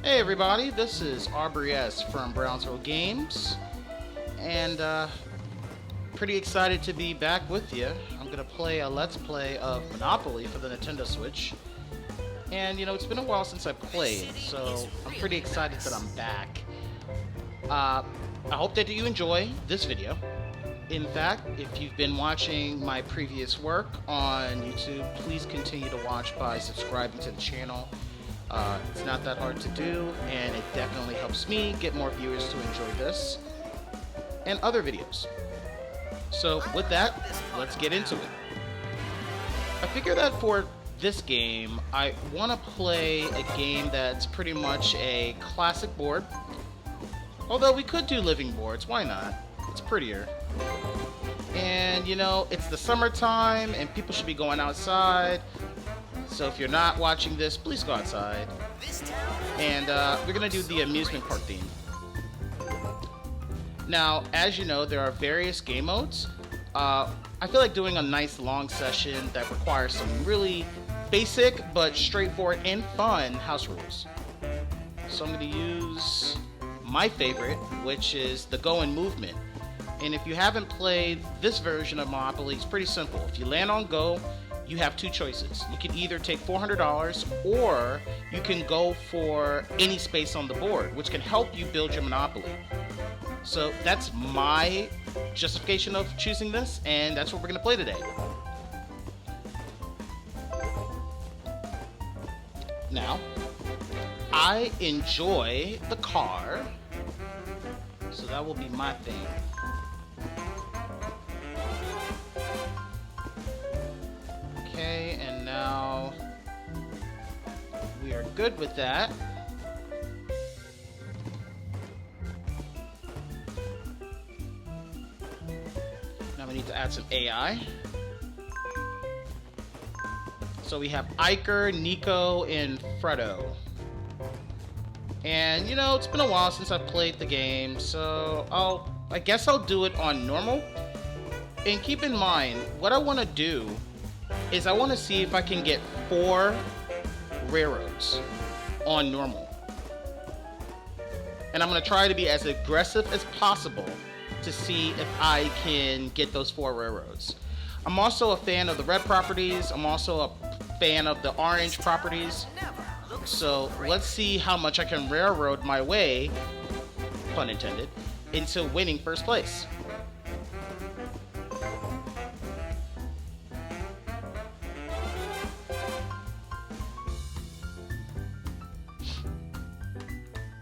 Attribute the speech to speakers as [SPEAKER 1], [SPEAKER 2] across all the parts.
[SPEAKER 1] Hey everybody, this is AubreyS from Brownsville Games, and pretty excited to be back with you. I'm going to play a Let's Play of Monopoly for the Nintendo Switch, and you know, it's been a while since I played, so I'm pretty excited that I'm back. I hope that you enjoy this video. In fact, if you've been watching my previous work on YouTube, please continue to watch by subscribing to the channel. It's not that hard to do, and it definitely helps me get more viewers to enjoy this and other videos. So with that, let's get into it. I figure that for this game, I want to play a game that's pretty much a classic board. Although we could do living boards, why not? It's prettier. And you know, it's the summertime and people should be going outside. So if you're not watching this, please go outside. And we're going to do the amusement park theme. Now, as you know, there are various game modes. I feel like doing a nice long session that requires some really basic but straightforward and fun house rules. So I'm going to use my favorite, which is the go and movement. And if you haven't played this version of Monopoly, it's pretty simple. If you land on go, you have two choices. You can either take $400 or you can go for any space on the board, which can help you build your Monopoly. So that's my justification of choosing this, and that's what we're going to play today. Now, I enjoy the car, so that will be my thing. Okay, and now we are good with that. Now we need to add some AI. So we have Iker, Nico, and Fredo. And you know, it's been a while since I've played the game, so I guess I'll do it on normal. And keep in mind, what I want to do is I want to see if I can get 4 railroads on normal. And I'm going to try to be as aggressive as possible to see if I can get those 4 railroads. I'm also a fan of the red properties. I'm also a fan of the orange properties. So let's see how much I can railroad my way, pun intended, into winning first place.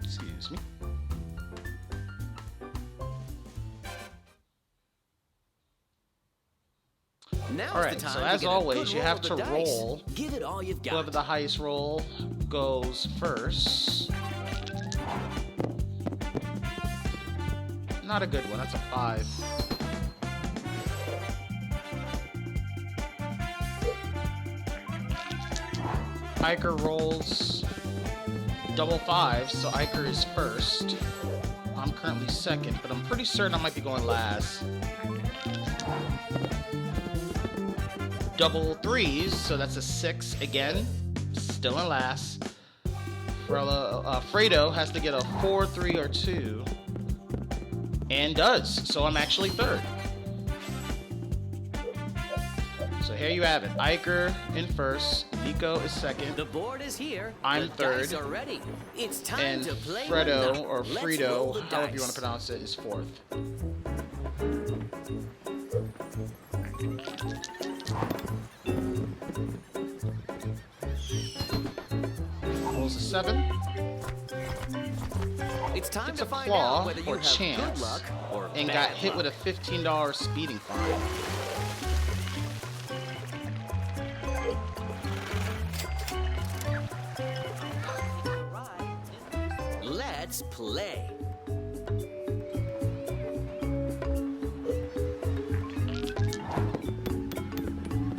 [SPEAKER 1] Excuse me. Alright, so as always, you have to roll.
[SPEAKER 2] Give it all you've got.
[SPEAKER 1] Whoever the highest roll goes first. Not a good one, that's a 5. Iker rolls double 5, so Iker is first. I'm currently second, but I'm pretty certain I might be going last. Double 3s, so that's a 6 again. Still in last. Fredo has to get a 4, 3, or 2. And does, so I'm actually third. So here you have it. Iker in first. Nico is second.
[SPEAKER 2] The board is here.
[SPEAKER 1] I'm third.
[SPEAKER 2] Are ready. It's time
[SPEAKER 1] and
[SPEAKER 2] to play
[SPEAKER 1] Fredo, or
[SPEAKER 2] Let's
[SPEAKER 1] Fredo, however you want to pronounce it, is fourth. Rolls a 7.
[SPEAKER 2] It's time
[SPEAKER 1] It's
[SPEAKER 2] to
[SPEAKER 1] a
[SPEAKER 2] find
[SPEAKER 1] claw
[SPEAKER 2] out whether you
[SPEAKER 1] or
[SPEAKER 2] have
[SPEAKER 1] chance,
[SPEAKER 2] good luck or
[SPEAKER 1] and
[SPEAKER 2] bad
[SPEAKER 1] got hit
[SPEAKER 2] luck.
[SPEAKER 1] with a $15 speeding fine.
[SPEAKER 2] Let's play.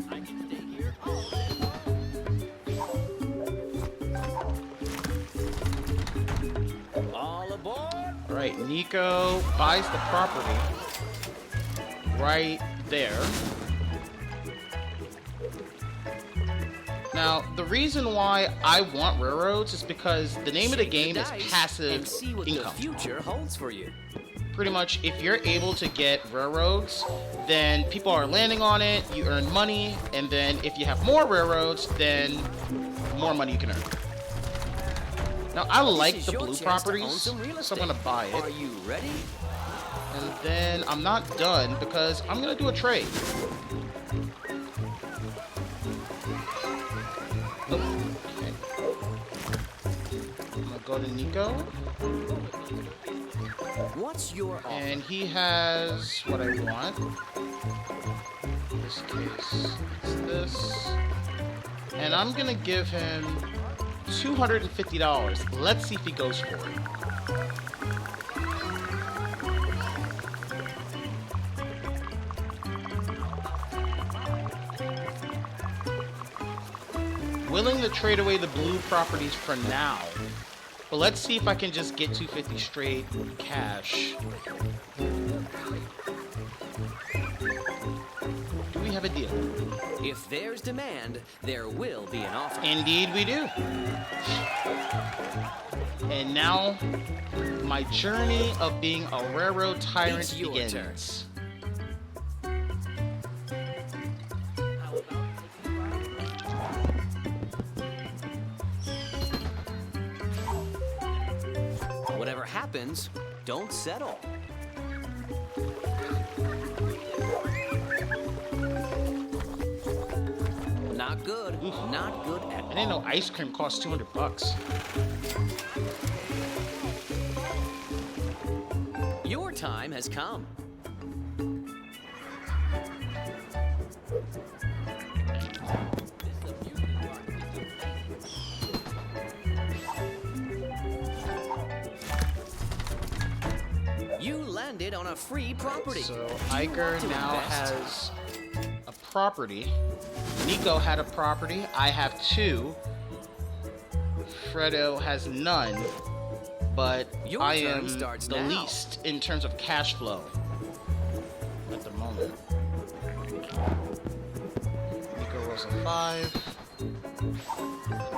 [SPEAKER 2] I can stay here all aboard.
[SPEAKER 1] All right, Nico buys the property right there. Now, the reason why I want railroads is because the name of the
[SPEAKER 2] Shake
[SPEAKER 1] game is
[SPEAKER 2] dice
[SPEAKER 1] passive
[SPEAKER 2] and see what
[SPEAKER 1] income.
[SPEAKER 2] the future holds for you.
[SPEAKER 1] Pretty much, if you're able to get railroads, then people are landing on it, you earn money, and then if you have more railroads, then more money you can earn. Now, I like the blue properties, so I'm gonna buy
[SPEAKER 2] Are
[SPEAKER 1] it.
[SPEAKER 2] you ready?
[SPEAKER 1] And then I'm not done because I'm gonna do a trade. Okay. I'm gonna go to Nico.
[SPEAKER 2] What's your offer?
[SPEAKER 1] And he has what I want. In this case, it's this. And I'm gonna give him $250. Let's see if he goes for it. Willing to trade away the blue properties for now. But let's see if I can just get 250 straight cash. Do we have a deal?
[SPEAKER 2] If there's demand, there will be an offer.
[SPEAKER 1] Indeed we do. And now, my journey of being a railroad tyrant
[SPEAKER 2] It's your
[SPEAKER 1] begins.
[SPEAKER 2] Whatever happens, don't settle. Not good. Not good at
[SPEAKER 1] I didn't know ice cream costs 200 bucks.
[SPEAKER 2] Your time has come. You landed on a free property.
[SPEAKER 1] So Iker
[SPEAKER 2] to
[SPEAKER 1] now
[SPEAKER 2] invest?
[SPEAKER 1] has a property. Nico had a property. I have 2. Fredo has none. But
[SPEAKER 2] Your
[SPEAKER 1] I
[SPEAKER 2] turn
[SPEAKER 1] am
[SPEAKER 2] starts
[SPEAKER 1] the
[SPEAKER 2] now.
[SPEAKER 1] least in terms of cash flow at the moment. Nico rolls a 5.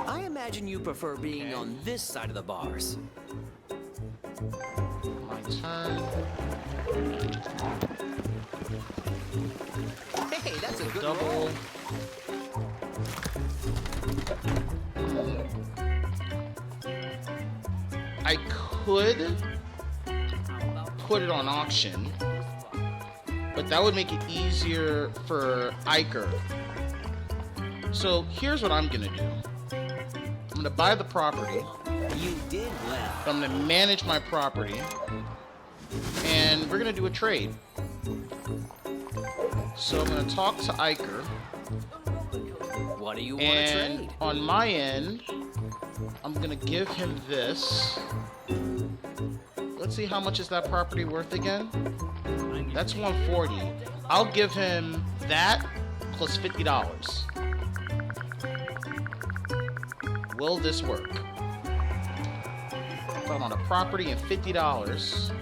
[SPEAKER 2] I imagine you prefer being
[SPEAKER 1] Okay.
[SPEAKER 2] on this side of the bars.
[SPEAKER 1] My turn.
[SPEAKER 2] Hey, that's a good
[SPEAKER 1] Double.
[SPEAKER 2] roll.
[SPEAKER 1] I could put it on auction, but that would make it easier for Iker. So here's what I'm gonna do. I'm gonna buy the property,
[SPEAKER 2] You did well.
[SPEAKER 1] I'm gonna manage my property, and we're gonna do a trade. So I'm gonna talk to Iker,
[SPEAKER 2] What do you want to
[SPEAKER 1] and
[SPEAKER 2] trade?
[SPEAKER 1] on my end, I'm gonna give him this. Let's see, how much is that property worth again? That's 140. I'll give him that plus $50. Will this work? Put him on a property and $50.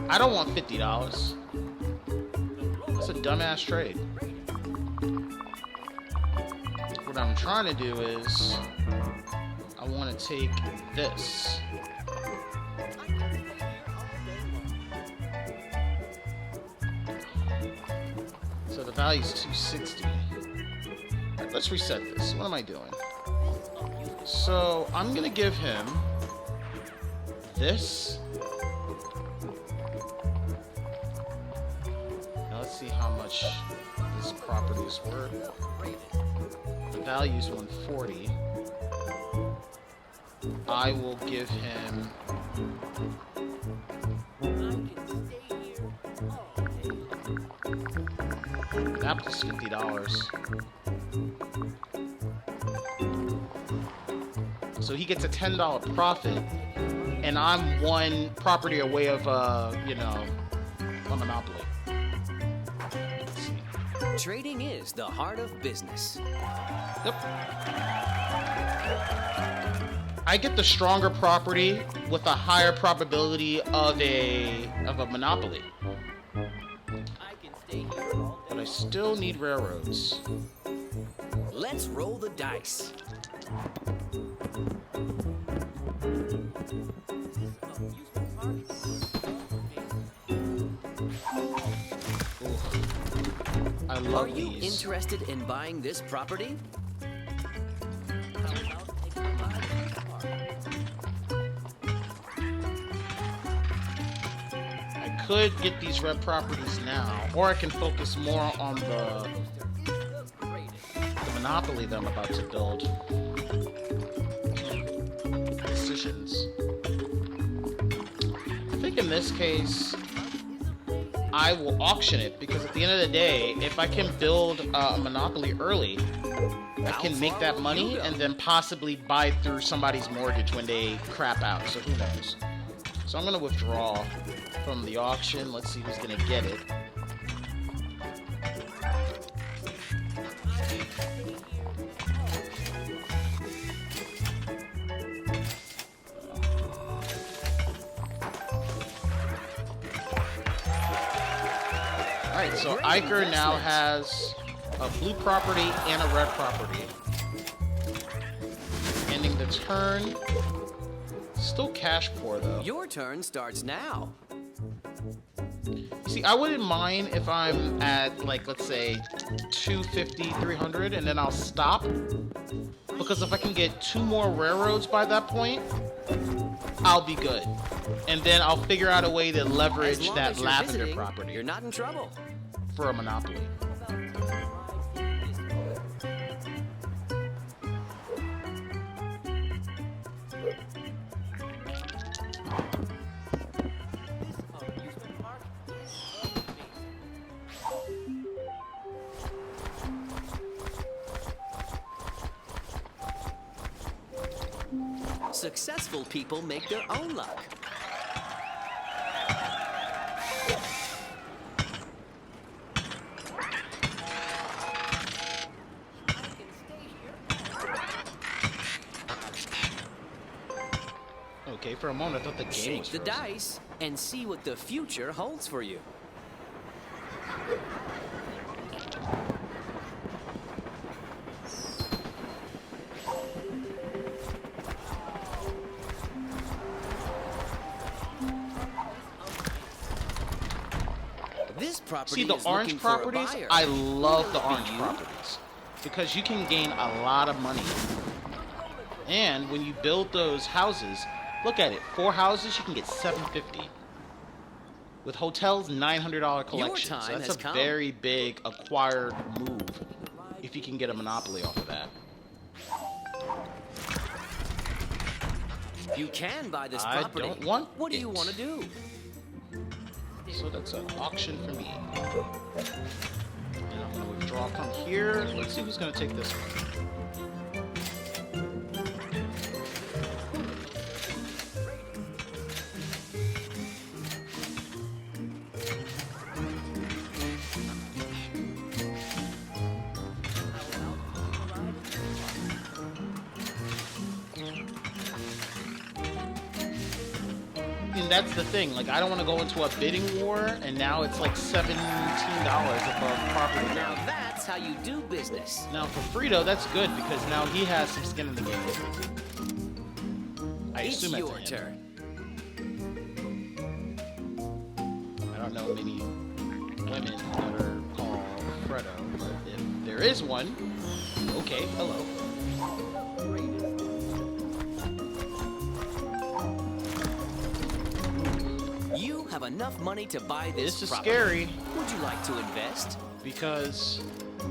[SPEAKER 1] I don't want $50. That's a dumbass trade. What I'm trying to do is, I want to take this. So the value is 260. Alright, let's reset this. What am I doing? So I'm gonna give him this. Now let's see how much this property is worth. The value is 140. I will give him that plus $50. So he gets a $10 profit, and I'm one property away of, you know, a monopoly. Let's see.
[SPEAKER 2] Trading is the heart of business.
[SPEAKER 1] Yep. I get the stronger property with a higher probability of a monopoly.
[SPEAKER 2] I can stay here all day.
[SPEAKER 1] But I still need railroads.
[SPEAKER 2] Let's roll the dice.
[SPEAKER 1] I
[SPEAKER 2] Are
[SPEAKER 1] love
[SPEAKER 2] you
[SPEAKER 1] these.
[SPEAKER 2] interested in buying this property?
[SPEAKER 1] I could get these red properties now, or I can focus more on the monopoly that I'm about to build. Decisions. I think in this case, I will auction it, because at the end of the day, if I can build a monopoly early, I can make that money and then possibly buy through somebody's mortgage when they crap out, so who knows. So I'm going to withdraw from the auction. Let's see who's going to get it. Alright, so Iker now has a blue property and a red property. Ending the turn. Still cash poor though.
[SPEAKER 2] Your turn starts now.
[SPEAKER 1] See, I wouldn't mind if I'm at, like, let's say 250, 300, and then I'll stop. Because if I can get 2 more railroads by that point, I'll be good. And then I'll figure out a way to leverage
[SPEAKER 2] As long
[SPEAKER 1] that
[SPEAKER 2] as you're
[SPEAKER 1] lavender
[SPEAKER 2] visiting,
[SPEAKER 1] property
[SPEAKER 2] you're not in trouble.
[SPEAKER 1] for a monopoly.
[SPEAKER 2] Successful people make their own luck.
[SPEAKER 1] Okay, for a moment I thought the game
[SPEAKER 2] Shake
[SPEAKER 1] was
[SPEAKER 2] the
[SPEAKER 1] frozen.
[SPEAKER 2] dice and see what the future holds for you. This property
[SPEAKER 1] See, the
[SPEAKER 2] is
[SPEAKER 1] orange
[SPEAKER 2] looking for a
[SPEAKER 1] properties,
[SPEAKER 2] buyer.
[SPEAKER 1] I love the
[SPEAKER 2] Be
[SPEAKER 1] orange
[SPEAKER 2] you?
[SPEAKER 1] properties. Because you can gain a lot of money. And when you build those houses, look at it. 4 houses, you can get $750. With hotels, $900 collection.
[SPEAKER 2] time
[SPEAKER 1] So that's
[SPEAKER 2] has
[SPEAKER 1] a
[SPEAKER 2] come.
[SPEAKER 1] very big acquired move. If you can get a monopoly off of that.
[SPEAKER 2] You can buy this
[SPEAKER 1] I
[SPEAKER 2] property.
[SPEAKER 1] don't want
[SPEAKER 2] What do you
[SPEAKER 1] it.
[SPEAKER 2] want to do?
[SPEAKER 1] So that's an auction for me. And I'm going to withdraw from here. Let's see who's going to take this one. And that's the thing, like, I don't want to go into a bidding war, and now it's like $17 above property
[SPEAKER 2] Now
[SPEAKER 1] value.
[SPEAKER 2] that's how you do business.
[SPEAKER 1] Now for Frito, that's good, because now he has some skin in the game. I
[SPEAKER 2] It's
[SPEAKER 1] assume that's
[SPEAKER 2] your
[SPEAKER 1] him.
[SPEAKER 2] turn.
[SPEAKER 1] I don't know many women that are called Fredo, but if there is one, okay, hello.
[SPEAKER 2] You have enough money to buy
[SPEAKER 1] This is
[SPEAKER 2] property.
[SPEAKER 1] scary,
[SPEAKER 2] Would you like to invest?
[SPEAKER 1] because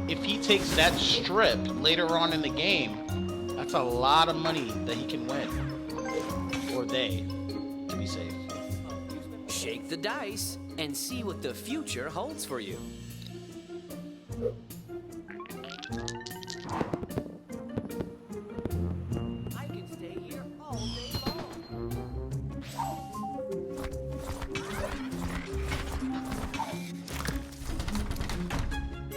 [SPEAKER 1] if he takes that strip later on in the game, that's a lot of money that he can win. Or they, to be safe.
[SPEAKER 2] Shake the dice and see what the future holds for you. I can stay here all day long.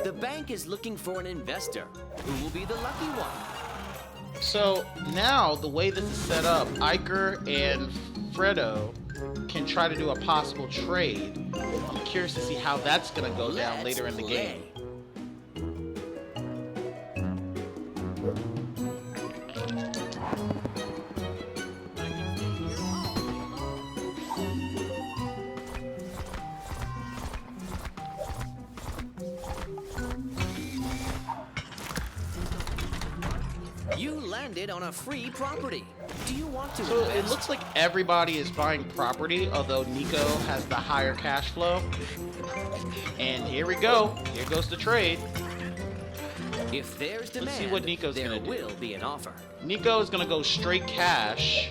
[SPEAKER 2] The bank is looking for an investor. Who will be the lucky one?
[SPEAKER 1] So now the way this is set up, Iker and Fredo can try to do a possible trade. I'm curious to see how that's gonna go down later in the game.
[SPEAKER 2] You landed on a free property. Do you want to
[SPEAKER 1] So
[SPEAKER 2] invest?
[SPEAKER 1] it looks like everybody is buying property, although Nico has the higher cash flow. And here we go. Here goes the trade.
[SPEAKER 2] If there's demand,
[SPEAKER 1] Let's see what Nico's
[SPEAKER 2] there
[SPEAKER 1] gonna do.
[SPEAKER 2] will be an offer.
[SPEAKER 1] Nico is gonna go straight cash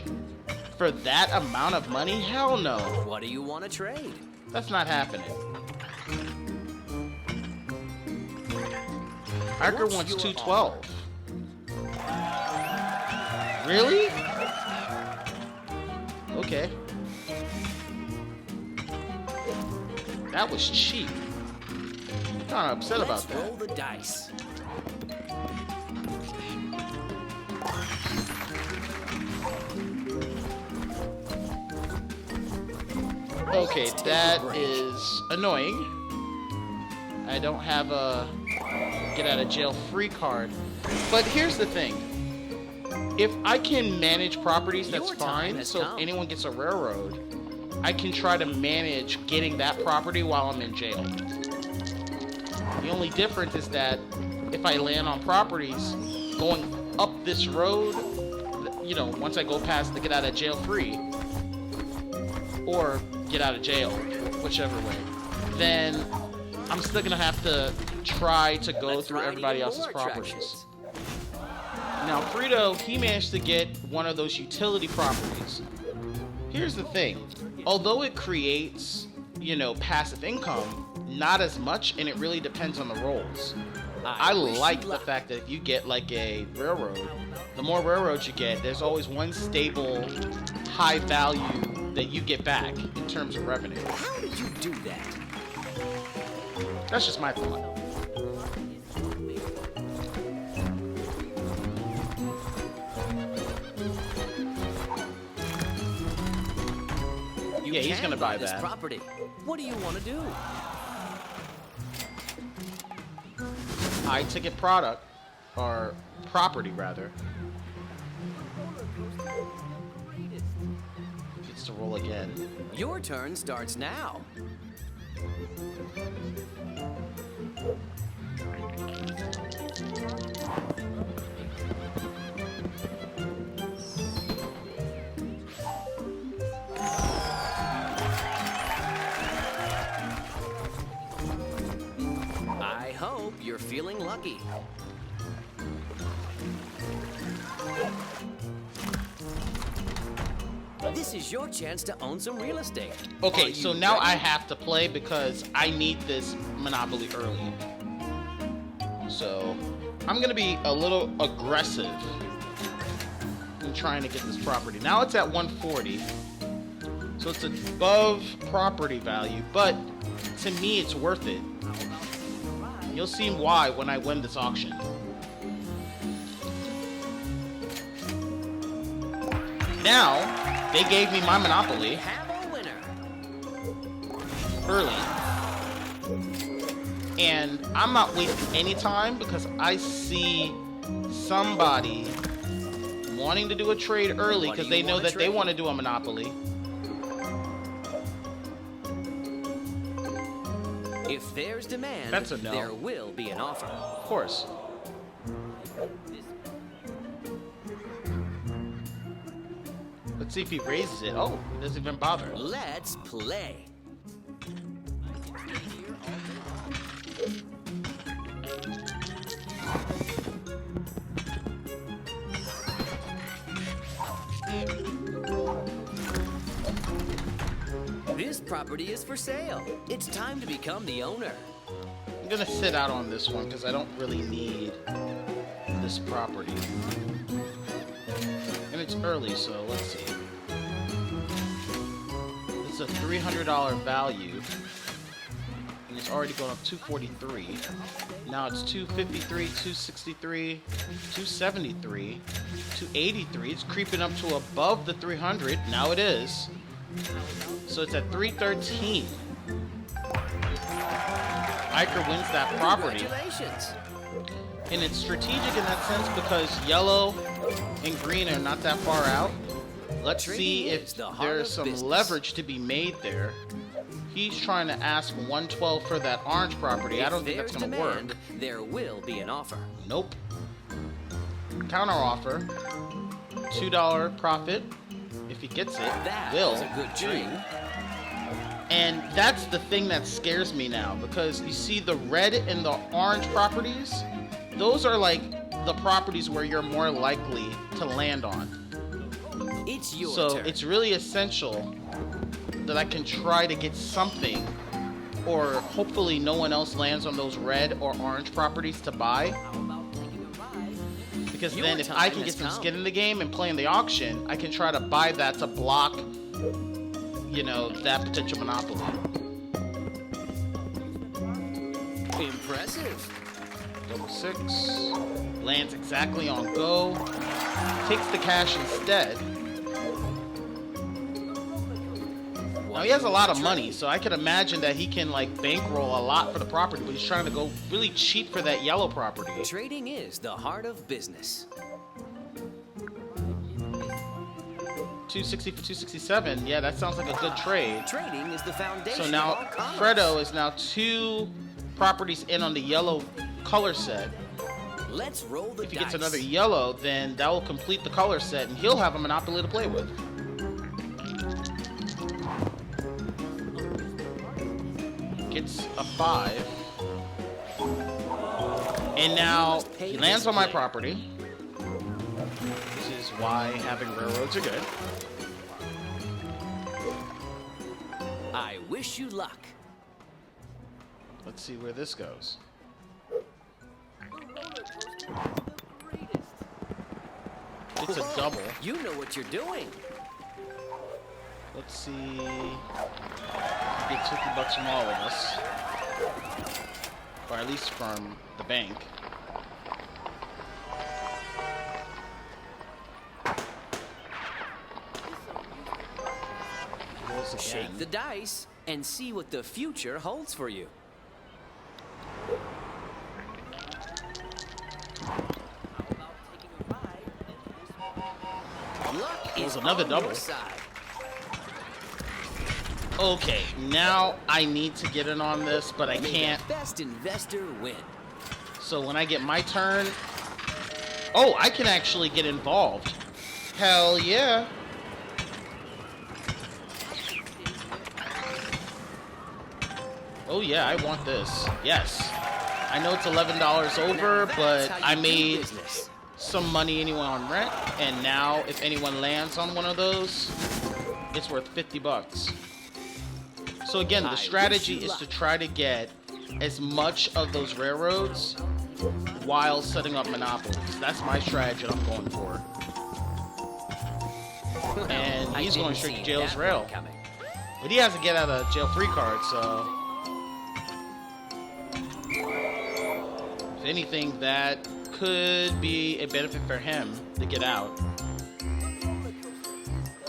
[SPEAKER 1] for that amount of money? Hell no.
[SPEAKER 2] What do you want to trade?
[SPEAKER 1] That's not happening. Iker
[SPEAKER 2] What's
[SPEAKER 1] wants
[SPEAKER 2] your
[SPEAKER 1] 212. Really? Okay. That was cheap. I'm kind of upset about
[SPEAKER 2] Let's roll
[SPEAKER 1] that.
[SPEAKER 2] the dice.
[SPEAKER 1] Okay, that is annoying. I don't have a get out of jail free card. But here's the thing. If I can manage properties, that's
[SPEAKER 2] Your time
[SPEAKER 1] fine.
[SPEAKER 2] has
[SPEAKER 1] So
[SPEAKER 2] come.
[SPEAKER 1] if anyone gets a railroad, I can try to manage getting that property while I'm in jail. The only difference is that if I land on properties going up this road, you know, once I go past the get out of jail free, or get out of jail, whichever way, then I'm still gonna have to try to go
[SPEAKER 2] Let's
[SPEAKER 1] through
[SPEAKER 2] ride
[SPEAKER 1] everybody
[SPEAKER 2] even
[SPEAKER 1] else's
[SPEAKER 2] more
[SPEAKER 1] properties.
[SPEAKER 2] attractions.
[SPEAKER 1] Now, Frito, he managed to get one of those utility properties. Here's the thing. Although it creates, you know, passive income, not as much, and it really depends on the roles. I
[SPEAKER 2] wish you
[SPEAKER 1] like the
[SPEAKER 2] luck.
[SPEAKER 1] fact that if you get like a railroad, the more railroads you get, there's always one stable, high value that you get back in terms of revenue.
[SPEAKER 2] How did you do that?
[SPEAKER 1] That's just my thought.
[SPEAKER 2] You
[SPEAKER 1] Yeah, he's
[SPEAKER 2] can
[SPEAKER 1] gonna buy
[SPEAKER 2] this
[SPEAKER 1] that.
[SPEAKER 2] property. What do you want to do?
[SPEAKER 1] High ticket product, or property rather. Gets to roll again.
[SPEAKER 2] Your turn starts now. I hope you're feeling lucky. This is your chance to own some real estate.
[SPEAKER 1] Okay,
[SPEAKER 2] Are
[SPEAKER 1] so
[SPEAKER 2] you
[SPEAKER 1] now I
[SPEAKER 2] ready?
[SPEAKER 1] have to play because I need this monopoly early. So I'm gonna be a little aggressive in trying to get this property. Now it's at 140, so it's above property value, but to me it's worth it. You'll see why when I win this auction. Now they gave me my monopoly
[SPEAKER 2] Have a winner.
[SPEAKER 1] early, and I'm not wasting any time because I see somebody wanting to do a trade early
[SPEAKER 2] What do
[SPEAKER 1] because
[SPEAKER 2] you
[SPEAKER 1] they know
[SPEAKER 2] wanna
[SPEAKER 1] that they
[SPEAKER 2] trade?
[SPEAKER 1] want to do a monopoly.
[SPEAKER 2] If there's demand,
[SPEAKER 1] That's a no.
[SPEAKER 2] there will be an offer.
[SPEAKER 1] Of course. Let's see if he raises it. Oh, he doesn't even bother.
[SPEAKER 2] Let's play. This property is for sale. It's time to become the owner.
[SPEAKER 1] I'm gonna sit out on this one because I don't really need this property. And it's early, so let's see. It's a $300 value. and it's already going up 243. Now it's 253, 263, 273, 283. It's creeping up to above the 300. Now it is. So it's at 313. Iker wins that property.
[SPEAKER 2] Congratulations.
[SPEAKER 1] And it's strategic in that sense because yellow and green are not that far out. Let's see if there's some leverage to be made there. He's trying to ask 112 for that orange property. I don't think that's going to work.
[SPEAKER 2] There will be an offer.
[SPEAKER 1] Nope. Counter offer. $2 profit. If he gets it,
[SPEAKER 2] That
[SPEAKER 1] will
[SPEAKER 2] was a good trade.
[SPEAKER 1] And that's the thing that scares me now, because you see the red and the orange properties, those are like the properties where you're more likely to land on.
[SPEAKER 2] It's your
[SPEAKER 1] So
[SPEAKER 2] turn.
[SPEAKER 1] it's really essential that I can try to get something, or hopefully no one else lands on those red or orange properties to buy. Because
[SPEAKER 2] Your
[SPEAKER 1] then if
[SPEAKER 2] time
[SPEAKER 1] I can
[SPEAKER 2] has
[SPEAKER 1] get some
[SPEAKER 2] come.
[SPEAKER 1] skin in the game and play in the auction, I can try to buy that to block, you know, that potential monopoly.
[SPEAKER 2] Impressive.
[SPEAKER 1] Double six. Lands exactly on go. Takes the cash instead. Now he has a lot of money, so I could imagine that he can like bankroll a lot for the property, but he's trying to go really cheap for that yellow property.
[SPEAKER 2] Trading is the heart of business.
[SPEAKER 1] 260 for 267. Yeah, that sounds like a good trade.
[SPEAKER 2] Trading is the foundation
[SPEAKER 1] So now
[SPEAKER 2] of all commerce.
[SPEAKER 1] Fredo is now 2 properties in on the yellow color set.
[SPEAKER 2] Let's roll the
[SPEAKER 1] If he
[SPEAKER 2] dice.
[SPEAKER 1] gets another yellow, then that will complete the color set, and he'll have a monopoly to play with. Gets a 5. And now he lands on my property. This is why having railroads are good.
[SPEAKER 2] I wish you luck.
[SPEAKER 1] Let's see where this goes. It's a double.
[SPEAKER 2] You know what you're doing.
[SPEAKER 1] Let's see. Get $50 from all of us. Or at least from the bank. Rolls again.
[SPEAKER 2] Shake the dice and see what the future holds for you. Luck is
[SPEAKER 1] another
[SPEAKER 2] on
[SPEAKER 1] double.
[SPEAKER 2] your side.
[SPEAKER 1] Okay, now I need to get in on this, but I
[SPEAKER 2] May
[SPEAKER 1] can't.
[SPEAKER 2] the best investor win.
[SPEAKER 1] So when I get my turn... Oh, I can actually get involved. Hell yeah. Oh yeah, I want this. Yes. I know it's $11 over,
[SPEAKER 2] Now
[SPEAKER 1] but
[SPEAKER 2] that's how
[SPEAKER 1] I
[SPEAKER 2] you do
[SPEAKER 1] made
[SPEAKER 2] business.
[SPEAKER 1] some money anyway on rent, and now if anyone lands on one of those, it's worth $50. So again,
[SPEAKER 2] I
[SPEAKER 1] the
[SPEAKER 2] wish
[SPEAKER 1] strategy
[SPEAKER 2] you
[SPEAKER 1] is
[SPEAKER 2] luck.
[SPEAKER 1] to try to get as much of those railroads while setting up monopolies. That's my strategy that I'm going for. And
[SPEAKER 2] I
[SPEAKER 1] he's going
[SPEAKER 2] didn't
[SPEAKER 1] straight to
[SPEAKER 2] see
[SPEAKER 1] jail's
[SPEAKER 2] that
[SPEAKER 1] rail.
[SPEAKER 2] one coming.
[SPEAKER 1] But he has to get out of jail free card, so if anything, that could be a benefit for him to get out.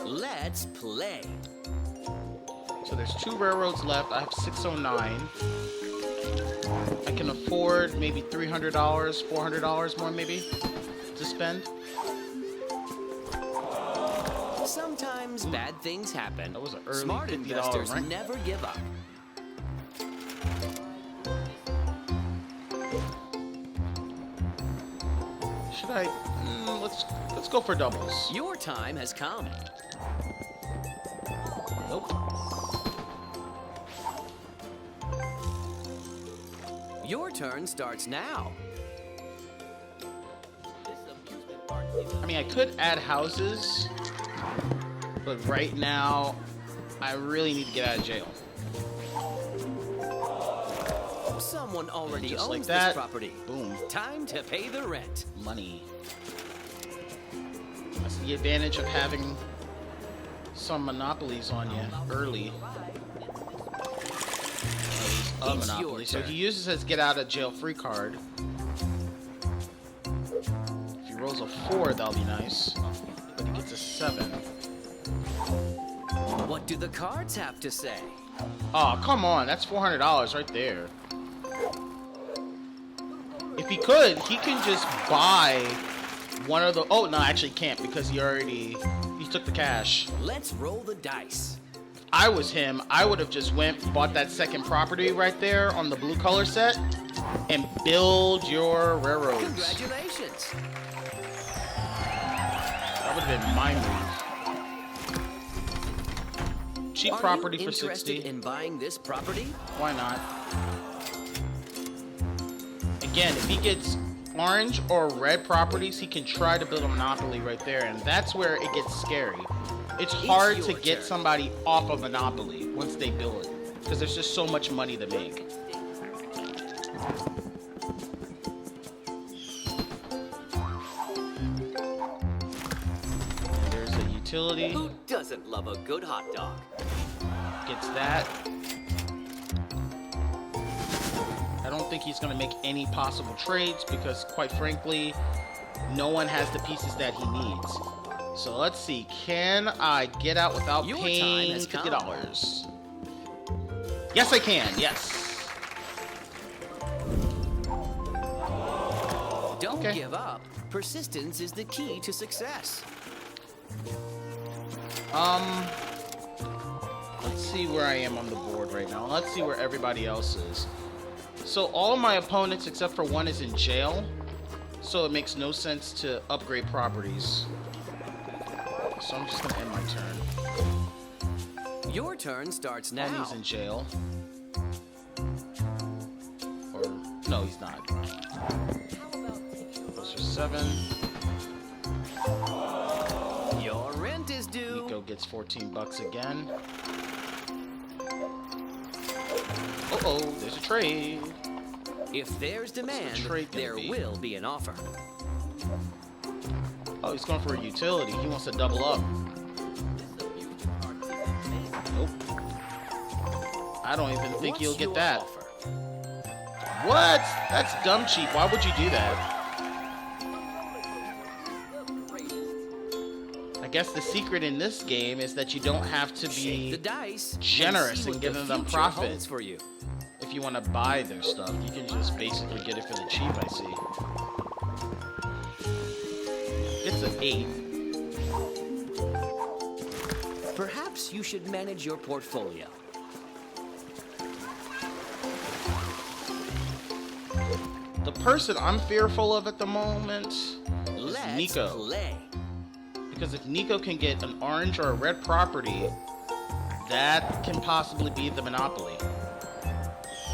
[SPEAKER 2] Let's play.
[SPEAKER 1] So there's 2 railroads left. I have 609. I can afford maybe $300, $400 more maybe to spend.
[SPEAKER 2] Sometimes bad things happen.
[SPEAKER 1] That was an early
[SPEAKER 2] Smart
[SPEAKER 1] $50
[SPEAKER 2] investors
[SPEAKER 1] rank.
[SPEAKER 2] never give up.
[SPEAKER 1] Should I? Let's go for doubles.
[SPEAKER 2] Your time has come.
[SPEAKER 1] Nope.
[SPEAKER 2] Your turn starts now.
[SPEAKER 1] I mean, I could add houses, but right now, I really need to get out of jail.
[SPEAKER 2] Someone already
[SPEAKER 1] Just
[SPEAKER 2] owns
[SPEAKER 1] like
[SPEAKER 2] this
[SPEAKER 1] that.
[SPEAKER 2] property.
[SPEAKER 1] Boom.
[SPEAKER 2] Time to pay the rent.
[SPEAKER 1] Money. That's the advantage of having some monopolies on you early. Oh, he's of Monopoly. So he uses his get out of jail free card. If he rolls a 4, that'll be nice. But he gets a 7.
[SPEAKER 2] What do the cards have to say?
[SPEAKER 1] Oh, come on. That's $400 right there. If he could, he can just buy one of the... Oh, no, actually can't because he took the cash.
[SPEAKER 2] Let's roll the dice.
[SPEAKER 1] If I was him, I would have just bought that second property right there on the blue color set and build your railroads.
[SPEAKER 2] Congratulations.
[SPEAKER 1] That would have been my move. Cheap property for 60.
[SPEAKER 2] Are you interested in buying this property?
[SPEAKER 1] Why not? Again, if he gets orange or red properties, he can try to build a monopoly right there, and that's where it gets scary. It's hard to get somebody off of monopoly once they build it, because there's just so much money to make. And there's a utility.
[SPEAKER 2] Who doesn't love a good hot dog?
[SPEAKER 1] Gets that. I don't think he's going to make any possible trades because, quite frankly, no one has the pieces that he needs. So let's see. Can I get out without paying $50? Yes, I can. Yes.
[SPEAKER 2] Don't give up. Persistence is the key to success.
[SPEAKER 1] Let's see where I am on the board right now. Let's see where everybody else is. So all of my opponents except for one is in jail, so it makes no sense to upgrade properties. So I'm just gonna end my turn.
[SPEAKER 2] Your turn starts now.
[SPEAKER 1] And he's in jail. Or no, he's not. Those are 7.
[SPEAKER 2] Your rent is due.
[SPEAKER 1] Nico gets 14 bucks again. Uh-oh, there's a trade.
[SPEAKER 2] If there's demand, there will be an offer.
[SPEAKER 1] Oh, he's going for a utility. He wants to double up. Nope. I don't even think he'll get that. What? That's dumb cheap. Why would you do that? I guess the secret in this game is that you don't have to be generous in giving them profit.
[SPEAKER 2] For you.
[SPEAKER 1] If you want to buy their stuff, you can just basically get it for the cheap, I see. It's an 8.
[SPEAKER 2] Perhaps you should manage your portfolio.
[SPEAKER 1] The person I'm fearful of at the moment is Nico.
[SPEAKER 2] Play.
[SPEAKER 1] Because if Nico can get an orange or a red property, that can possibly be the monopoly.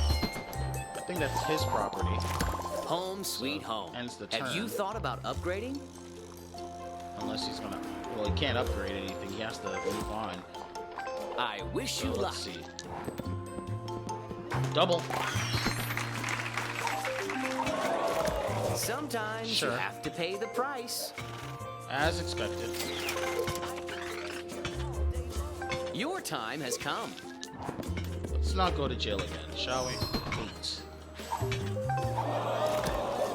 [SPEAKER 1] I think that's his property.
[SPEAKER 2] Home sweet home.
[SPEAKER 1] Ends the turn.
[SPEAKER 2] Have you thought about upgrading?
[SPEAKER 1] Unless he's gonna... Well, he can't upgrade anything. He has to move on.
[SPEAKER 2] I wish you luck.
[SPEAKER 1] Let's see. Double.
[SPEAKER 2] Sometimes you have to pay the price.
[SPEAKER 1] As expected.
[SPEAKER 2] Your time has come.
[SPEAKER 1] Let's not go to jail again, shall we? 8.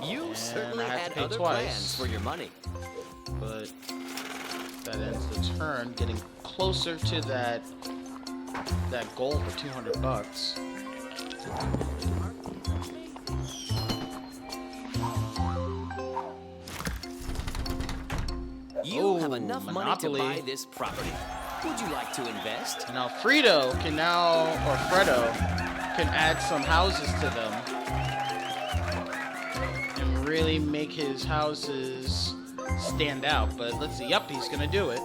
[SPEAKER 2] You certainly had other
[SPEAKER 1] twice.
[SPEAKER 2] plans for your money.
[SPEAKER 1] But that ends the turn, getting closer to that goal for 200 bucks.
[SPEAKER 2] You have enough money to buy this property. Would you like to invest?
[SPEAKER 1] Now Fredo can or Fredo can add some houses to them and really make his houses stand out. But let's see. Yep, he's gonna do it.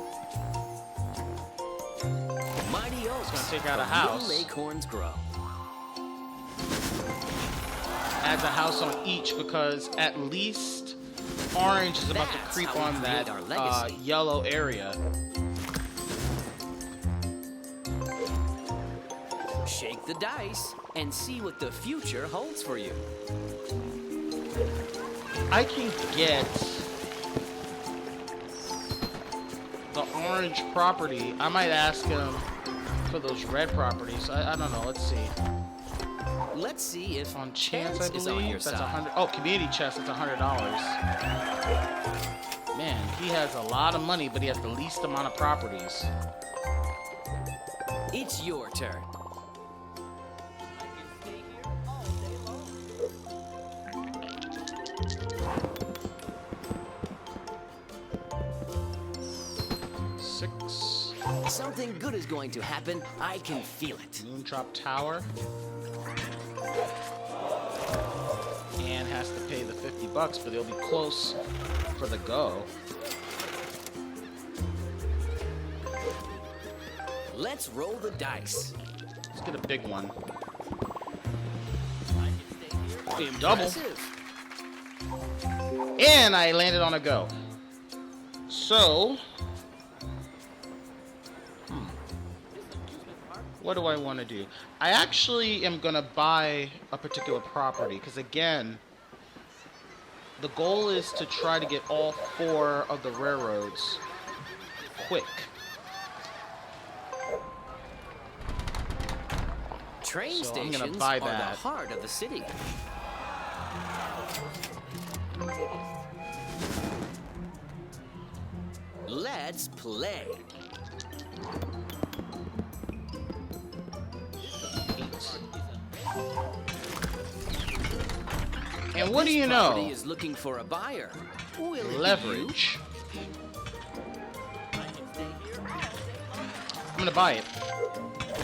[SPEAKER 2] Mighty Oaks.
[SPEAKER 1] He's gonna take out a house.
[SPEAKER 2] Little acorns grow.
[SPEAKER 1] Adds a house on each because at least orange is about to creep on that yellow area.
[SPEAKER 2] Shake the dice and see what the future holds for you.
[SPEAKER 1] I can get the orange property. I might ask him for those red properties. I don't know. Let's see.
[SPEAKER 2] Let's see if
[SPEAKER 1] On chance, I
[SPEAKER 2] is on your
[SPEAKER 1] believe. That's
[SPEAKER 2] side.
[SPEAKER 1] 100. Oh, community chest. It's $100. Man, he has a lot of money, but he has the least amount of properties.
[SPEAKER 2] It's your turn.
[SPEAKER 1] Six.
[SPEAKER 2] Something good is going to happen. I can feel it.
[SPEAKER 1] Moondrop Tower. And has to pay the $50, but he'll be close for the go.
[SPEAKER 2] Let's roll the dice.
[SPEAKER 1] Let's get a big one.
[SPEAKER 2] Impressive.
[SPEAKER 1] And I landed on a go. So, what do I want to do? I actually am going to buy a particular property because, again, the goal is to try to get all 4 of the railroads quick.
[SPEAKER 2] Train
[SPEAKER 1] So I'm
[SPEAKER 2] stations
[SPEAKER 1] gonna buy
[SPEAKER 2] are the
[SPEAKER 1] that.
[SPEAKER 2] heart of the city. Let's play.
[SPEAKER 1] 8. And what do you
[SPEAKER 2] This property
[SPEAKER 1] know?
[SPEAKER 2] is looking for a buyer. Will it be you?
[SPEAKER 1] Leverage. I'm gonna buy it.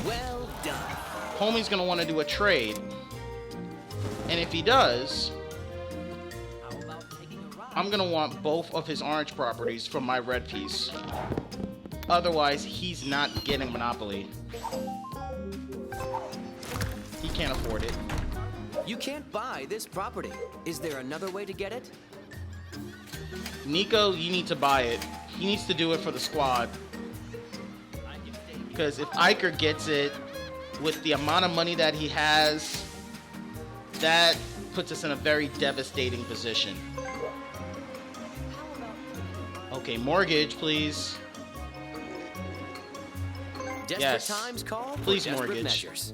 [SPEAKER 2] Well done.
[SPEAKER 1] Homie's gonna want to do a trade, and if he does, I'm gonna want both of his orange properties from my red piece. Otherwise, he's not getting Monopoly. He can't afford it.
[SPEAKER 2] You can't buy this property. Is there another way to get it?
[SPEAKER 1] Nico, you need to buy it. He needs to do it for the squad. Because if Iker gets it, with the amount of money that he has, that puts us in a very devastating position. Okay, mortgage, please.
[SPEAKER 2] Desperate
[SPEAKER 1] Yes.
[SPEAKER 2] times call for
[SPEAKER 1] Please
[SPEAKER 2] desperate
[SPEAKER 1] mortgage.
[SPEAKER 2] measures.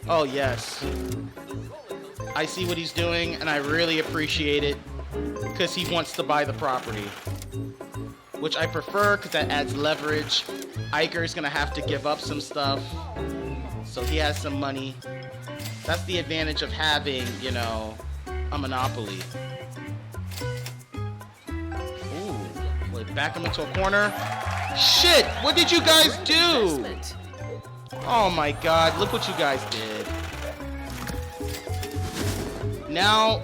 [SPEAKER 1] Oh, yes. I see what he's doing, and I really appreciate it, because he wants to buy the property. Which I prefer, because that adds leverage. Iker's going to have to give up some stuff, so he has some money. That's the advantage of having, you know, a monopoly. Ooh, wait, back him into a corner. Shit, what did you guys do?
[SPEAKER 2] Investment.
[SPEAKER 1] Oh my god, look what you guys did. Now,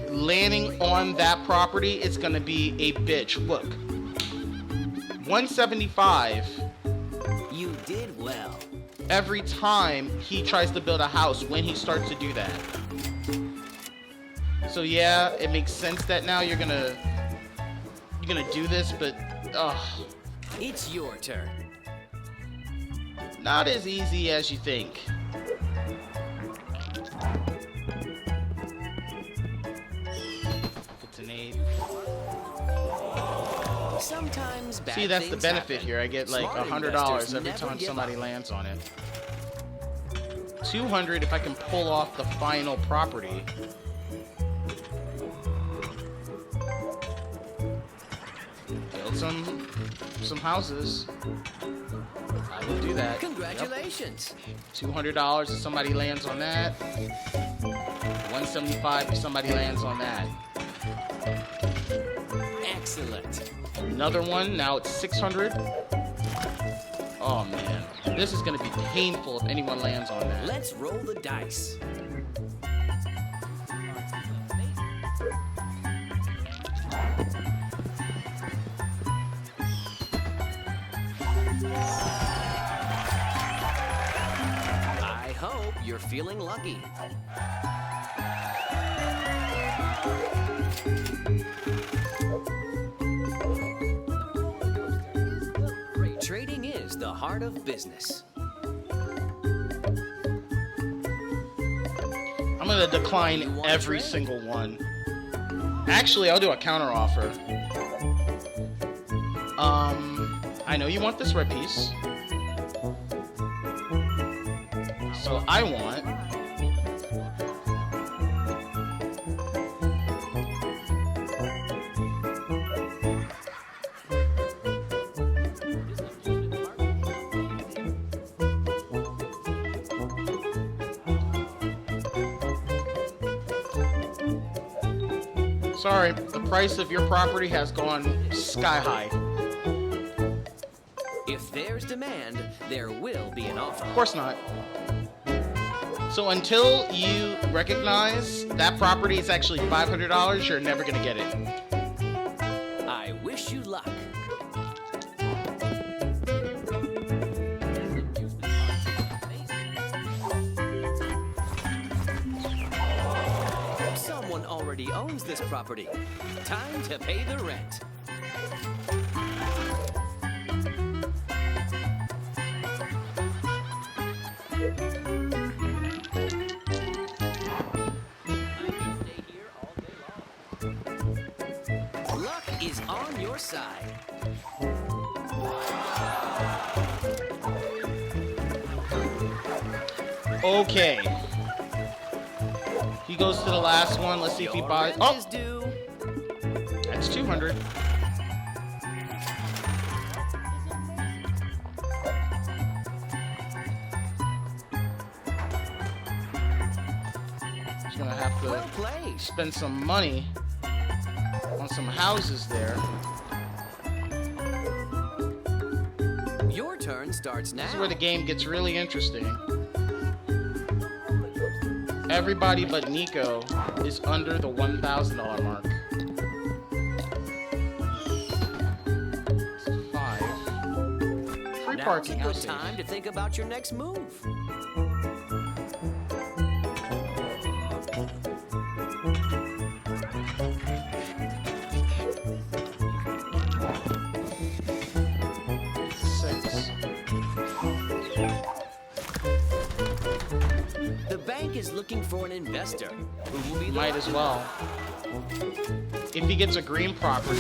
[SPEAKER 1] landing on that property, it's gonna be a bitch. Look. 175
[SPEAKER 2] You did well.
[SPEAKER 1] every time he tries to build a house when he starts to do that. So yeah, it makes sense that now you're gonna do this, but
[SPEAKER 2] It's your turn.
[SPEAKER 1] not as easy as you think. It's an 8.
[SPEAKER 2] Sometimes bad
[SPEAKER 1] See, that's the
[SPEAKER 2] things
[SPEAKER 1] benefit
[SPEAKER 2] happen.
[SPEAKER 1] here. I get like
[SPEAKER 2] Smart
[SPEAKER 1] $100
[SPEAKER 2] investors
[SPEAKER 1] every
[SPEAKER 2] never
[SPEAKER 1] time
[SPEAKER 2] give
[SPEAKER 1] somebody
[SPEAKER 2] up.
[SPEAKER 1] lands on it. 200 if I can pull off the final property. Build some houses. I will do that.
[SPEAKER 2] Congratulations.
[SPEAKER 1] Yep. $200 if somebody lands on that. 175 if somebody lands on that.
[SPEAKER 2] Excellent.
[SPEAKER 1] Another one. Now it's 600. Oh man, this is gonna be painful if anyone lands on that.
[SPEAKER 2] Let's roll the dice. I hope you're feeling lucky. Trading is the heart of business.
[SPEAKER 1] I'm gonna decline every single one. Actually, I'll do a counter offer. I know you want this red piece. So I want Sorry, the price of your property has gone sky high.
[SPEAKER 2] If there's demand, there will be an offer.
[SPEAKER 1] Of course not. So until you recognize that property is actually $500, you're never gonna get it.
[SPEAKER 2] I wish you luck. Someone already owns this property. Time to pay the rent. Luck is on your side.
[SPEAKER 1] Okay. He goes to the last one. Let's see if he
[SPEAKER 2] Your
[SPEAKER 1] buys.
[SPEAKER 2] rent
[SPEAKER 1] Oh,
[SPEAKER 2] is due.
[SPEAKER 1] that's 200. He's gonna have
[SPEAKER 2] Well
[SPEAKER 1] to
[SPEAKER 2] played.
[SPEAKER 1] spend some money on some houses there.
[SPEAKER 2] Your turn starts now.
[SPEAKER 1] This is where the game gets really interesting. Everybody but Nico is under the $1,000 mark. It's 5. Free
[SPEAKER 2] Now's
[SPEAKER 1] parking.
[SPEAKER 2] a
[SPEAKER 1] How
[SPEAKER 2] good
[SPEAKER 1] safe.
[SPEAKER 2] time to think about your next move. The bank is looking for an investor who will be the
[SPEAKER 1] Might as well. If he gets a green property,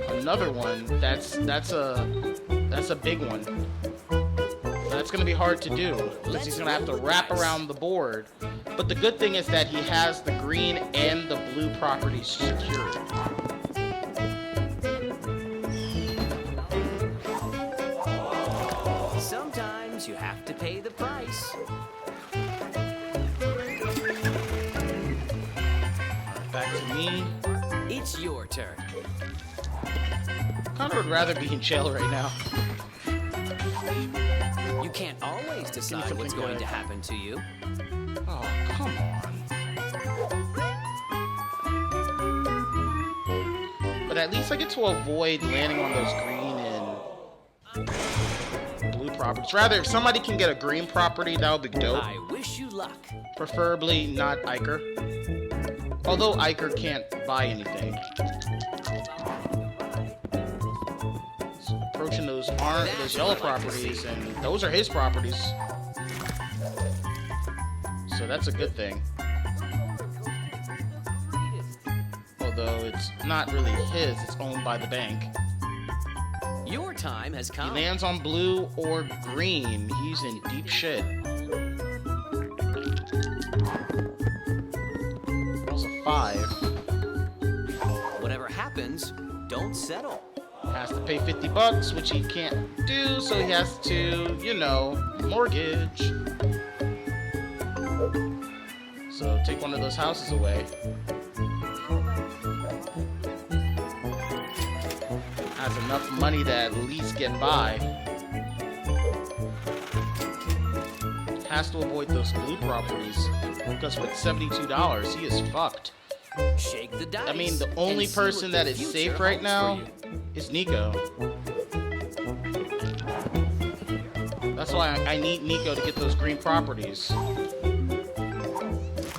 [SPEAKER 1] another one, that's a big one. That's gonna be hard to do because he's gonna have to wrap around the board. But the good thing is that he has the green and the blue properties secured.
[SPEAKER 2] Sometimes you have to pay the price.
[SPEAKER 1] Back to me.
[SPEAKER 2] It's your turn.
[SPEAKER 1] Kinda would rather be in jail right now.
[SPEAKER 2] You can't always decide what's
[SPEAKER 1] something
[SPEAKER 2] going
[SPEAKER 1] good.
[SPEAKER 2] to happen to you.
[SPEAKER 1] Oh, come on. But at least I get to avoid landing on those green and blue properties. Rather, if somebody can get a green property, that would be dope.
[SPEAKER 2] I wish you luck.
[SPEAKER 1] Preferably not Iker. Although Iker can't buy anything. So approaching those yellow properties, and those are his properties. So that's a good thing. Although it's not really his, it's owned by the bank.
[SPEAKER 2] Your time has
[SPEAKER 1] He
[SPEAKER 2] come.
[SPEAKER 1] lands on blue or green, he's in deep shit. That's a 5.
[SPEAKER 2] Whatever happens, don't settle.
[SPEAKER 1] Has to pay $50, which he can't do, so he has to, you know, mortgage. So take one of those houses away. Has enough money to at least get by. Has to avoid those blue properties, because with $72, he is fucked.
[SPEAKER 2] Shake the dice.
[SPEAKER 1] I mean, the only
[SPEAKER 2] and see
[SPEAKER 1] person
[SPEAKER 2] what
[SPEAKER 1] that
[SPEAKER 2] the
[SPEAKER 1] is
[SPEAKER 2] future
[SPEAKER 1] safe right
[SPEAKER 2] holds
[SPEAKER 1] now
[SPEAKER 2] for you.
[SPEAKER 1] is Nico. That's why I need Nico to get those green properties.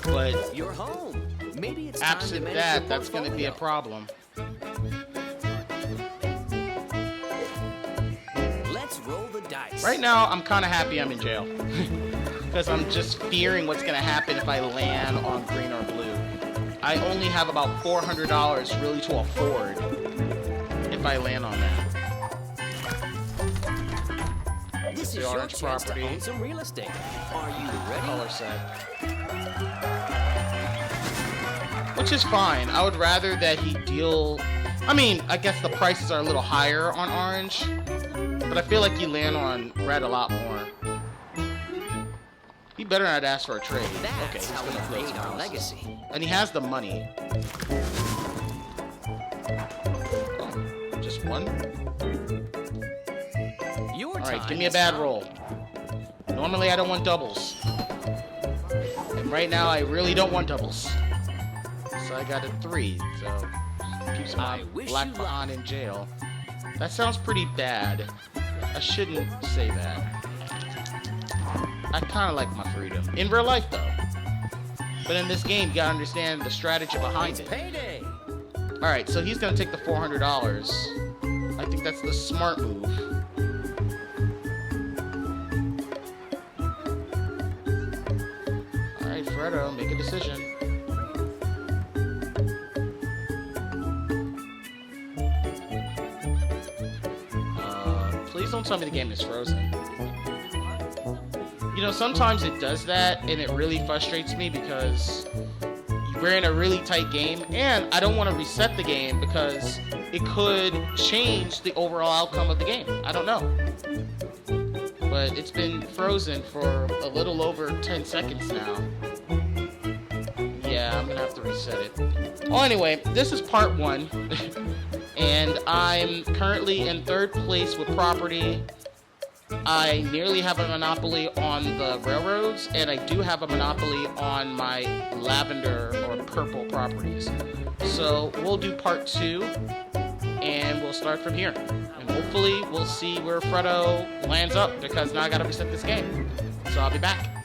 [SPEAKER 1] But
[SPEAKER 2] You're home. Maybe it's time to
[SPEAKER 1] absent
[SPEAKER 2] manage
[SPEAKER 1] that,
[SPEAKER 2] your
[SPEAKER 1] that's going to be a
[SPEAKER 2] portfolio.
[SPEAKER 1] problem.
[SPEAKER 2] Let's roll the dice.
[SPEAKER 1] Right now, I'm kind of happy I'm in jail. Because I'm just fearing what's going to happen if I land on green or blue. I only have about $400 really to afford if I land on that.
[SPEAKER 2] This is
[SPEAKER 1] The
[SPEAKER 2] your
[SPEAKER 1] orange
[SPEAKER 2] chance
[SPEAKER 1] property.
[SPEAKER 2] to own some real estate. Are you ready?
[SPEAKER 1] Color set. Which is fine. I would rather that he deal... I mean, I guess the prices are a little higher on orange. But I feel like you land on red a lot more. He better not ask for a trade. Okay,
[SPEAKER 2] That's
[SPEAKER 1] he's
[SPEAKER 2] how we
[SPEAKER 1] gonna close
[SPEAKER 2] made our
[SPEAKER 1] houses.
[SPEAKER 2] legacy.
[SPEAKER 1] And he has the money. Oh, just one?
[SPEAKER 2] Alright,
[SPEAKER 1] give me a bad roll. Normally I don't want doubles. And right now I really don't want doubles. So I got a 3, so keeps my black pawn in jail. That sounds pretty bad. I shouldn't say that. I kind of like my freedom. In real life, though. But in this game, you gotta understand the strategy behind it.
[SPEAKER 2] Payday.
[SPEAKER 1] Alright, so he's gonna take the $400. I think that's the smart move. Alright, Fredo, make a decision. Please don't tell me the game is frozen. You know, sometimes it does that, and it really frustrates me because we're in a really tight game, and I don't want to reset the game because it could change the overall outcome of the game. I don't know. But it's been frozen for a little over 10 seconds now. Yeah, I'm gonna have to reset it. Well, anyway, this is part 1. And I'm currently in 3rd place with property. I nearly have a monopoly on the railroads, and I do have a monopoly on my lavender or purple properties. So we'll do part 2, and we'll start from here. And hopefully we'll see where Fredo lands up, because now I gotta reset this game. So I'll be back.